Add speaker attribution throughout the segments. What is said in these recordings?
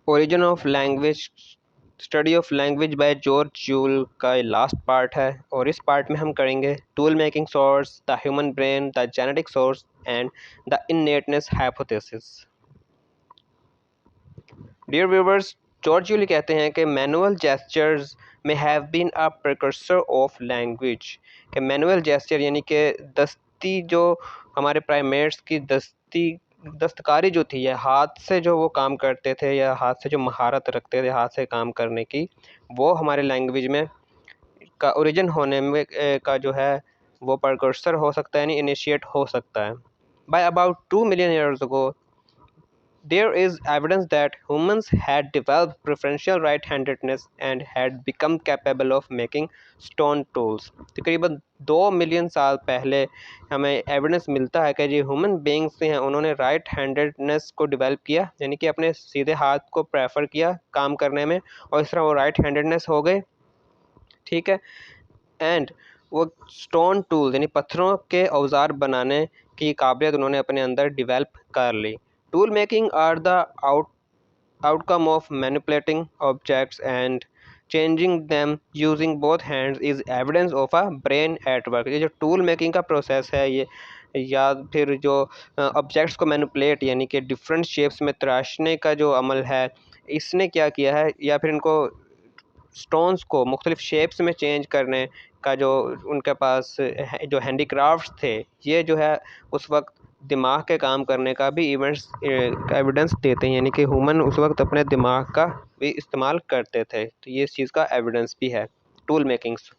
Speaker 1: Origin of language, study of language by George Yule का last part है, और इस पार्ट में हम करेंगे tool making source, the human brain, the genetic source and the innateness hypothesis. Dear viewers, George Yule कहते हैं कि मैनुअल जेस्चर्स में have been a precursor of language, कि मैनुअल जेस्चर यानी कि दस्ती, जो हमारे प्राइमेट्स की दस्तकारी जो थी, या हाथ से जो वो काम करते थे, या हाथ से जो महारत रखते थे हाथ से काम करने की, वो हमारे लैंग्वेज में का ओरिजिन होने में का जो है वो प्रिकर्सर हो सकता है, यानी इनिशिएट हो सकता है। By about 2 million years ago, there is evidence that humans had developed preferential right-handedness and had become capable of making stone tools. तकरीबन 2 मिलियन साल पहले हमें एविडेंस मिलता है कि जो ह्यूमन बींग्स हैं उन्होंने राइट हैंडेडनेस को डेवलप किया, यानी कि अपने सीधे हाथ को प्रेफर किया काम करने में, और इस तरह वो राइट हैंडेडनेस हो गए। ठीक है। एंड वो स्टोन टूल यानी पत्थरों के औजार बनाने की काबिलियत उन्होंने अपने अंदर डेवलप कर ली। Tool making are the outcome of manipulating objects and changing them using both hands is evidence of a brain at work। ये जो टूल मेकिंग का प्रोसेस है, ये या फिर जो ऑब्जेक्ट्स को मैनिपुलेट यानी कि डिफरेंट शेप्स में तराशने का जो अमल है, इसने क्या किया है, या फिर इनको स्टोन्स को मुख्तलिफ शेप्स में चेंज करने का जो उनके पास जो हैंडीक्राफ्ट्स थे, ये जो है उस वक्त दिमाग के काम करने का भी एविडेंस देते हैं, यानी कि ह्यूमन उस वक्त अपने दिमाग का भी इस्तेमाल करते थे, तो ये इस चीज़ का एविडेंस भी है tool makings.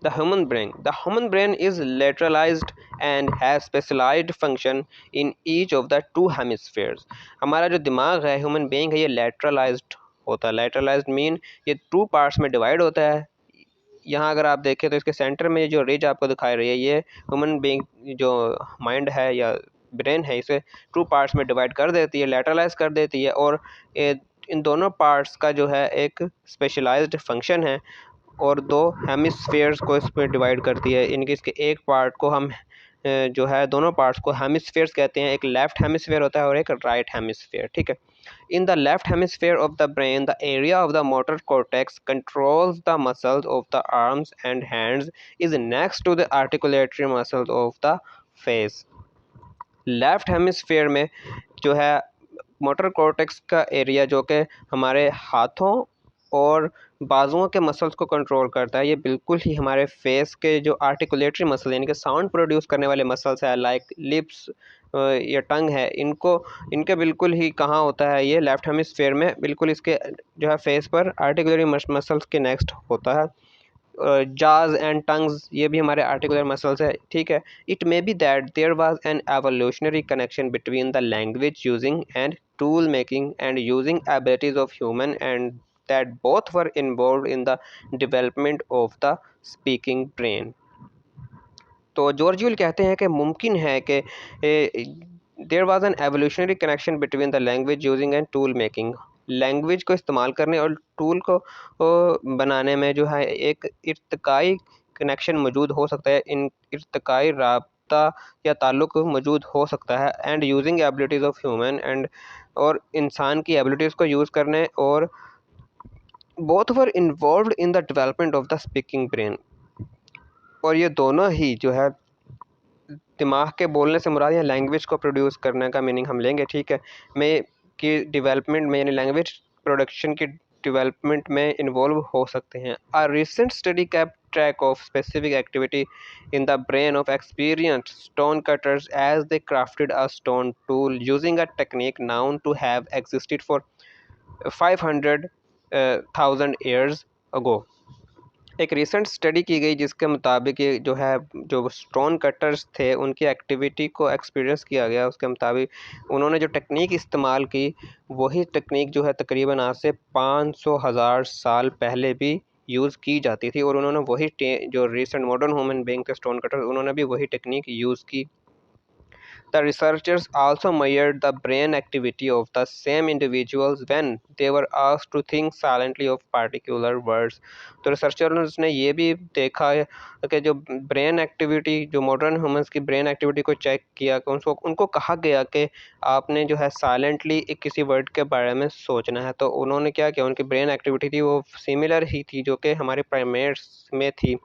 Speaker 1: The human brain is lateralized and has specialized function in each of the two hemispheres। हमारा जो दिमाग है, ह्यूमन बीइंग है, ये lateralized होता है। lateralized मीन ये 2 पार्ट्स में डिवाइड होता है। यहाँ अगर आप देखें तो इसके सेंटर में जो रिज आपको दिखाई रही है, ये ह्यूमन बीइंग जो माइंड है या ब्रेन है, इसे 2 पार्ट्स में डिवाइड कर देती है, लेटरलाइज कर देती है, और इन दोनों पार्ट्स का जो है एक स्पेशलाइज्ड फंक्शन है, और 2 हेमिस्फेयर्स को इस पर डिवाइड करती है। इनके इसके एक पार्ट को हम जो है दोनों पार्ट्स को हेमिस्फेयर्स कहते हैं। एक लेफ्ट हेमिस्फेयर होता है और एक राइट हेमिस्फेयर। ठीक है। In the left hemisphere of the brain, the area of the motor cortex controls the muscles of the arms and hands is next to the articulatory muscles of the face। Left hemisphere में जो है motor cortex का area, जो कि हमारे हाथों और बाजुओं के मसल्स को कंट्रोल करता है, ये बिल्कुल ही हमारे फेस के जो आर्टिकुलेटरी मसल यानी कि साउंड प्रोड्यूस करने वाले मसल्स है, लाइक लिप्स या टंग है, इनके बिल्कुल ही कहाँ होता है, ये लेफ्ट हेमिस्फेयर में, बिल्कुल इसके जो है फेस पर आर्टिकुलरी मसल्स के नेक्स्ट होता है। जाज एंड टंग्स, ये भी हमारे आर्टिकुलर मसल्स है। ठीक है। It may be that there was an evolutionary connection between the language using and tool making and using abilities of human, and that both were involved in the development of the speaking brain. तो George Yule कहते हैं कि मुमकिन है कि there was an evolutionary connection between the language using and tool making. Language को इस्तेमाल करने और टूल को बनाने में जो है एक इर्तिकाई कनेक्शन मौजूद हो सकता है, इन इर्तिकाई राब्ता या ताल्लुक़ मौजूद हो सकता है। And using abilities of human and, और इंसान की एबिलिटीज़ को यूज़ करने, और both were involved in the development of the speaking brain. और ये दोनों ही जो है दिमाग के बोलने से मुराद या लैंग्वेज को प्रोड्यूस करने का मीनिंग हम लेंगे। ठीक है। में कि डेवलपमेंट में, यानी लैंग्वेज प्रोडक्शन की डेवलपमेंट में इन्वॉल्व हो सकते हैं। A recent study kept track of specific activity in the brain of experienced stone cutters as they crafted a stone tool using a technique known to have existed for 500,000 years ago. एक recent study की गई जिसके मुताबिक ये जो है, जो stone cutters थे उनकी एक्टिविटी को एक्सपीरियंस किया गया, उसके मुताबिक उन्होंने जो टेक्निक इस्तेमाल की, वही टेक्निक जो है तकरीबन आज से 500,000 साल पहले भी यूज़ की जाती थी, और उन्होंने वही जो रिसेंट मॉडर्न ह्यूमन बीइंग थे स्टोन कटर्स, उन्होंने भी वही टेक्निक यूज़ की। The researchers also measured the brain activity of the same individuals when they were asked to think silently of particular words. तो रिसर्चर्स ने ये भी देखा है कि जो ब्रेन एक्टिविटी, जो मॉडर्न ह्यूमंस की ब्रेन एक्टिविटी को चेक किया कि उनको कहा गया कि आपने जो है साइलेंटली एक किसी वर्ड के बारे में सोचना है। तो उन्होंने क्या किया, उनकी ब्रेन एक्टिविटी थी वो सिमिलर ही थी जो कि हमारे प्राइमेट्स में थी।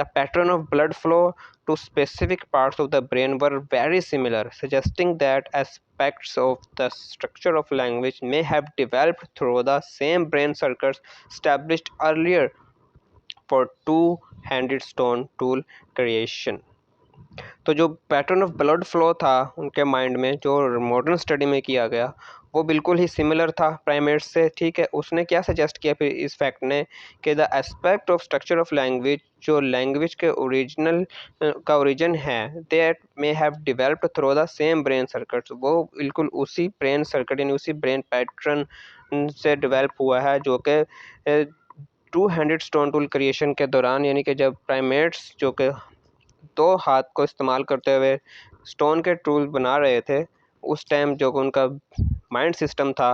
Speaker 1: The pattern of blood flow to specific parts of the brain were very similar, suggesting that aspects of the structure of language may have developed through the same brain circuits established earlier for two-handed stone tool creation. तो जो pattern of blood flow था उनके mind में, जो modern study में किया गया, वो बिल्कुल ही सिमिलर था प्राइमेट्स से। ठीक है, उसने क्या सजेस्ट किया फिर इस फैक्ट ने कि the aspect of structure of language, जो लैंग्वेज के ओरिजिनल का ओरिजिन है, that may have developed through the same brain circuits, वो बिल्कुल उसी ब्रेन सर्किट यानी उसी ब्रेन पैटर्न से डेवलप हुआ है जो कि two handed stone tool creation के दौरान, यानी कि जब प्राइमेट्स जो कि दो हाथ को इस्तेमाल करते हुए स्टोन के टूल बना रहे थे, उस टाइम जो उनका माइंड सिस्टम था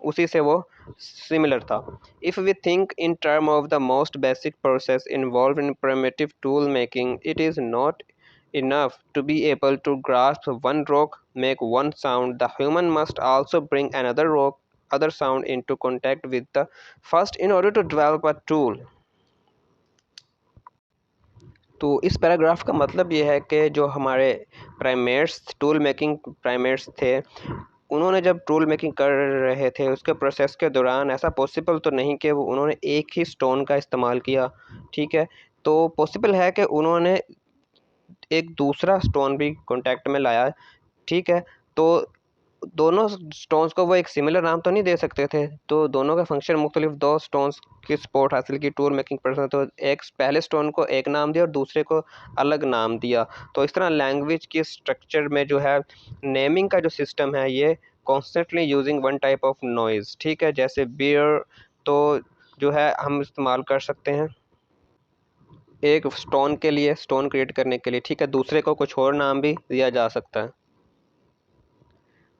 Speaker 1: उसी से वो सिमिलर था। If we think in term of the most basic process involve in primitive tool making, it is not enough to be able to grasp one rock, make one sound. The human must also bring other sound into contact with the first in order to develop a tool. तो इस paragraph का मतलब ये है कि जो हमारे primates, tool making primates थे, उन्होंने जब टूल मेकिंग कर रहे थे उसके प्रोसेस के दौरान ऐसा पॉसिबल तो नहीं कि वो उन्होंने एक ही स्टोन का इस्तेमाल किया। ठीक है, तो पॉसिबल है कि उन्होंने एक दूसरा स्टोन भी कांटेक्ट में लाया। ठीक है, तो दोनों स्टोन्स को वो एक सिमिलर नाम तो नहीं दे सकते थे, तो दोनों का फंक्शन मुख्तलिफ, दो स्टोन्स की सपोर्ट हासिल की टूल मेकिंग पर्सन, तो एक पहले स्टोन को एक नाम दिया और दूसरे को अलग नाम दिया। तो इस तरह लैंग्वेज के स्ट्रक्चर में जो है नेमिंग का जो सिस्टम है ये constantly using one type of noise. ठीक है, जैसे बियर तो जो है हम इस्तेमाल कर सकते हैं एक स्टोन के लिए, स्टोन क्रिएट करने के लिए। ठीक है, दूसरे को कुछ और नाम भी दिया जा सकता है।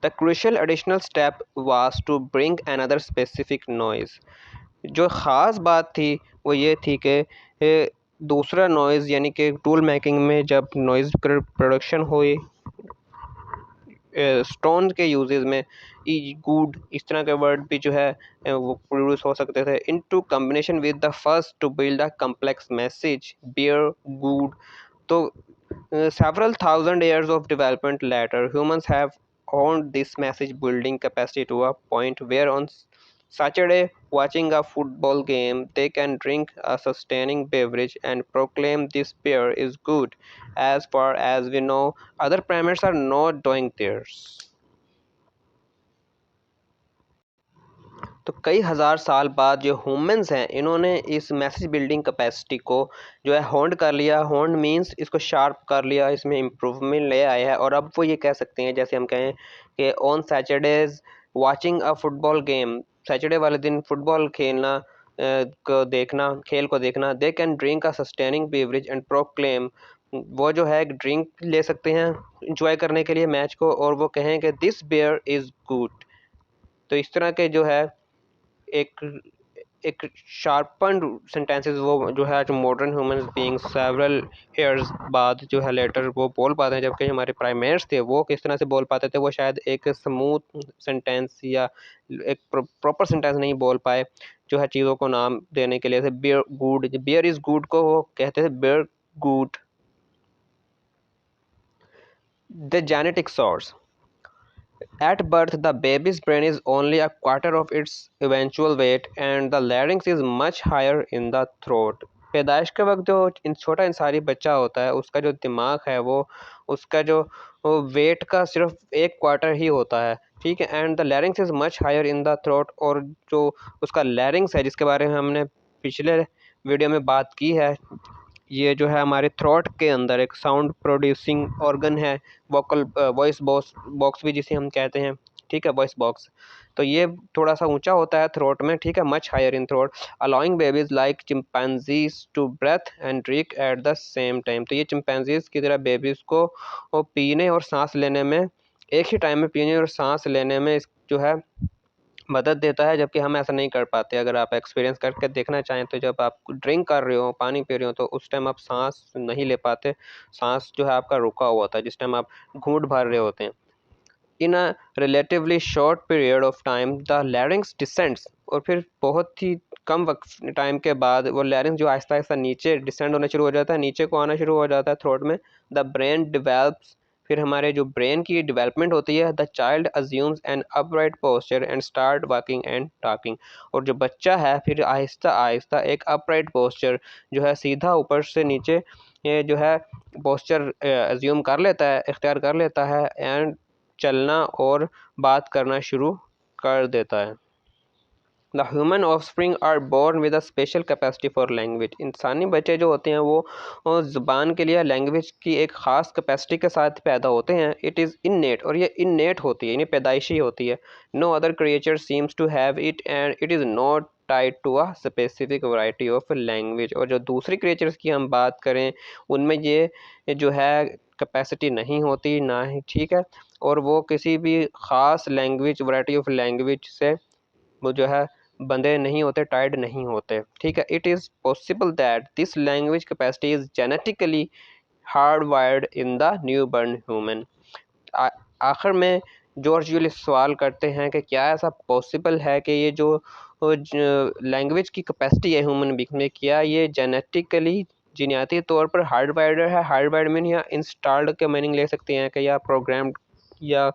Speaker 1: The crucial additional step was to bring another specific noise. जो ख़ास बात थी वो ये थी कि दूसरा नॉइज़, यानी कि टूल मेकिंग में जब नॉइज़ प्रोडक्शन हुई स्टोन के यूजेस में, ई गुड इस तरह के वर्ड भी जो है वो प्रोड्यूस हो सकते थे into combination with the first to build a complex message beer good. तो several thousand years of development later, humans have honed this message building capacity to a point where on Saturday, watching a football game, they can drink a sustaining beverage and proclaim this beer is good. As far as we know, other primates are not doing theirs. तो कई हज़ार साल बाद जो humans हैं इन्होंने इस message building capacity को जो है होंड कर लिया। होंड मींस इसको शार्प कर लिया, इसमें इम्प्रूवमेंट ले आया है, और अब वो ये कह सकते हैं जैसे हम कहें कि on Saturdays watching a football game, Saturday वाले दिन फुटबॉल खेलना खेल को देखना, they can drink a sustaining beverage and proclaim, वो जो है ड्रिंक ले सकते हैं इंजॉय करने के लिए मैच को, और वो कहें कि दिस बियर इज़ गुड। तो इस तरह के जो है एक एक शार्पन्ड सेंटेंसेस वो जो है जो modern human beings several years बाद जो है लेटर वो बोल पाते हैं, जबकि हमारे प्राइमेट्स थे वो किस तरह से बोल पाते थे, वो शायद एक स्मूथ सेंटेंस या एक प्रॉपर सेंटेंस नहीं बोल पाए जो है चीज़ों को नाम देने के लिए। जैसे beer good, beer is good को वो कहते थे beer good. The genetic source, at birth, the baby's brain is only a quarter of its eventual weight, and the larynx is much higher in the throat. पैदाइश के वक्त जो छोटा इंसानी बच्चा होता है उसका जो दिमाग है वो उसका जो वेट का सिर्फ एक क्वार्टर ही होता है। ठीक है, and the larynx is much higher in the throat, और जो उसका लैरिंग्स है जिसके बारे में हमने पिछले वीडियो में बात की है, ये जो है हमारे थ्रोट के अंदर एक साउंड प्रोड्यूसिंग ऑर्गन है, वोकल वॉइस बॉक्स भी जिसे हम कहते हैं, ठीक है, वॉइस बॉक्स। तो ये थोड़ा सा ऊंचा होता है थ्रोट में, ठीक है, much higher in throat, allowing babies like chimpanzees to breathe and drink at the same time. तो ये चिंपैंजीज की तरह बेबीज को वो पीने और सांस लेने में, एक ही टाइम में पीने और सांस लेने में जो है मदद देता है, जबकि हम ऐसा नहीं कर पाते। अगर आप एक्सपीरियंस करके देखना चाहें तो जब आप ड्रिंक कर रहे हो, पानी पी रहे हो, तो उस टाइम आप सांस नहीं ले पाते, सांस जो है आपका रुका हुआ होता है जिस टाइम आप घूंट भर रहे होते हैं। In a relatively short period of time the larynx descends, और फिर बहुत ही कम वक्त टाइम के बाद वो लैरिंग्स जो आहिस्ता आहिस्ता नीचे डिसेंड होना शुरू हो जाता है, नीचे को आना शुरू हो जाता है थ्रोट में। द ब्रेन डिवेल्प्स, फिर हमारे जो ब्रेन की डेवलपमेंट होती है। The child assumes an upright posture and start walking and talking, और जो बच्चा है फिर आहिस्ता आहिस्ता एक अपराइट पोस्चर जो है सीधा ऊपर से नीचे ये जो है पोस्चर अज्यूम कर लेता है, इख्तियार कर लेता है, एंड चलना और बात करना शुरू कर देता है। The human offspring are born with a special capacity for language, इंसानी बच्चे जो होते हैं वो ज़ुबान के लिए लैंग्वेज की एक ख़ास कैपेसिटी के साथ पैदा होते हैं। इट इज़ इननेट, और ये इननेट होती है, यानी पैदाइशी होती है। No other creature seems to have it and it is not tied to a specific variety of language. और जो दूसरी क्रिएचर्स की हम बात करें उनमें ये जो है कैपेसिटी नहीं होती ना ही, ठीक है, और वो किसी भी ख़ास लैंग्वेज, वैरायटी ऑफ लैंग्वेज से वो जो है बंधे नहीं होते, टाइड नहीं होते, ठीक है। It is possible that this language capacity is genetically hard wired in the new burn human. आखिर में जॉर्ज यूल सवाल करते हैं कि क्या ऐसा पॉसिबल है कि ये जो लैंग्वेज की कैपेसिटी है ह्यूमन बींग में, क्या ये जेनेटिकली जीनियाती तौर पर हार्ड वायर्ड है। हार्ड वायर्ड मीन या इंस्टॉल्ड के मीनिंग ले सकते हैं कि या प्रोग्राम्ड, या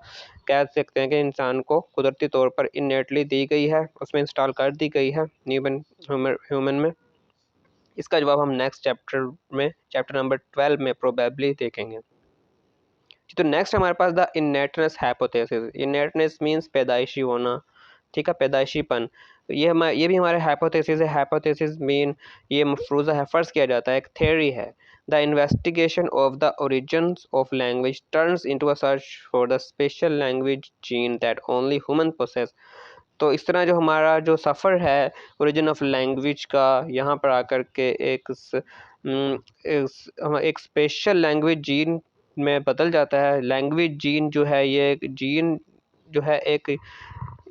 Speaker 1: कह सकते हैं कि इंसान को कुदरती तौर पर इननेटली दी गई है, उसमें इंस्टॉल कर दी गई है न्यूबन ह्यूमन में। इसका जवाब हम नेक्स्ट चैप्टर में, चैप्टर नंबर 12 में प्रोबेबली देखेंगे। तो नेक्स्ट हमारे पास द इननेटनेस हाइपोथेसिस। इननेटनेस मीन्स पैदाइशी होना, ठीक है, पैदाइशीपन। ये भी हमारे हाइपोथेसिस है। हाइपोथेसिस मीन ये मफरूज़ा है, फ़र्ज़ किया जाता है, एक थ्योरी है। The investigation of the origins of language turns into a search for the special language gene that only human possess. तो इस तरह जो हमारा जो सफ़र है ओरिजिन ऑफ लैंग्वेज का, यहाँ पर आकर के एक स्पेशल लैंग्वेज जीन में बदल जाता है। लैंग्वेज जीन जो है ये जीन जो है एक,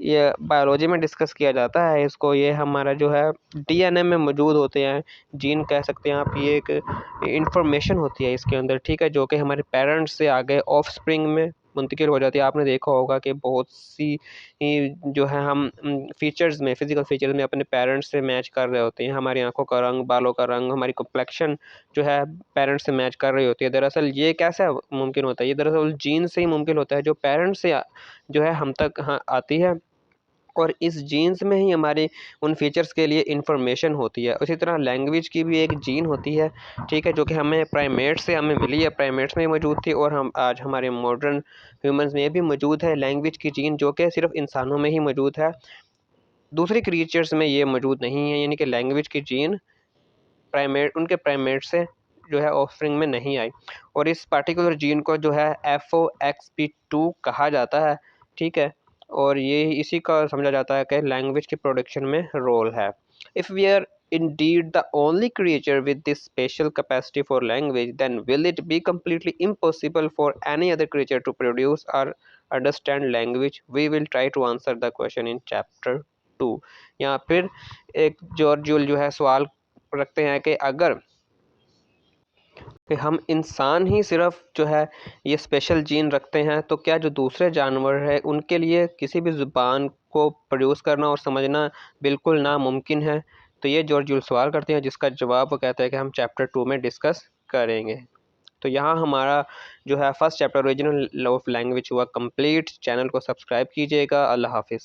Speaker 1: ये बायोलॉजी में डिस्कस किया जाता है इसको। ये हमारा जो है डीएनए में मौजूद होते हैं जीन, कह सकते हैं आप। ये एक इंफॉर्मेशन होती है इसके अंदर, ठीक है, जो कि हमारे पेरेंट्स से आगे ऑफ स्प्रिंग में मुंतकिल हो जाती है। आपने देखा होगा कि बहुत सी जो है हम फीचर्स में, फिजिकल फीचर्स में अपने पेरेंट्स से मैच कर रहे होते हैं। हमारी आंखों का रंग, बालों का रंग, हमारी कम्प्लेक्शन जो है पेरेंट्स से मैच कर रही होती है। दरअसल ये कैसे मुमकिन होता है? ये दरअसल जीन से ही मुमकिन होता है, जो पेरेंट्स से जो है हम तक आती है, और इस जीन्स में ही हमारे उन फीचर्स के लिए इंफॉर्मेशन होती है। उसी तरह लैंग्वेज की भी एक जीन होती है, ठीक है, जो कि हमें प्राइमेट्स से हमें मिली है, प्राइमेट्स में मौजूद थी, और हम आज हमारे मॉडर्न ह्यूमंस में भी मौजूद है लैंग्वेज की जीन, जो कि सिर्फ इंसानों में ही मौजूद है, दूसरी क्रिएचर्स में ये मौजूद नहीं है। यानी कि लैंग्वेज की जीन प्राइमेट, उनके प्राइमेट से जो है ऑफस्प्रिंग में नहीं आई। और इस पार्टिकुलर जीन को जो है FOXP2 कहा जाता है, ठीक है, और ये इसी का समझा जाता है कि लैंग्वेज की प्रोडक्शन में रोल है। If we are indeed the only creature with this special capacity for language, then will it be completely impossible for any other creature to produce or understand language? We will try to answer the question in chapter 2। यहाँ फिर एक George joule जो है सवाल रखते हैं कि अगर कि हम इंसान ही सिर्फ जो है ये स्पेशल जीन रखते हैं, तो क्या जो दूसरे जानवर हैं उनके लिए किसी भी ज़ुबान को प्रोड्यूस करना और समझना बिल्कुल नामुमकिन है? तो ये जॉर्ज जूल सवाल करते हैं, जिसका जवाब वो कहते हैं कि हम चैप्टर 2 में डिस्कस करेंगे। तो यहाँ हमारा जो है first chapter original of language हुआ कंप्लीट। चैनल को सब्सक्राइब कीजिएगा। अल्लाह हाफिज़।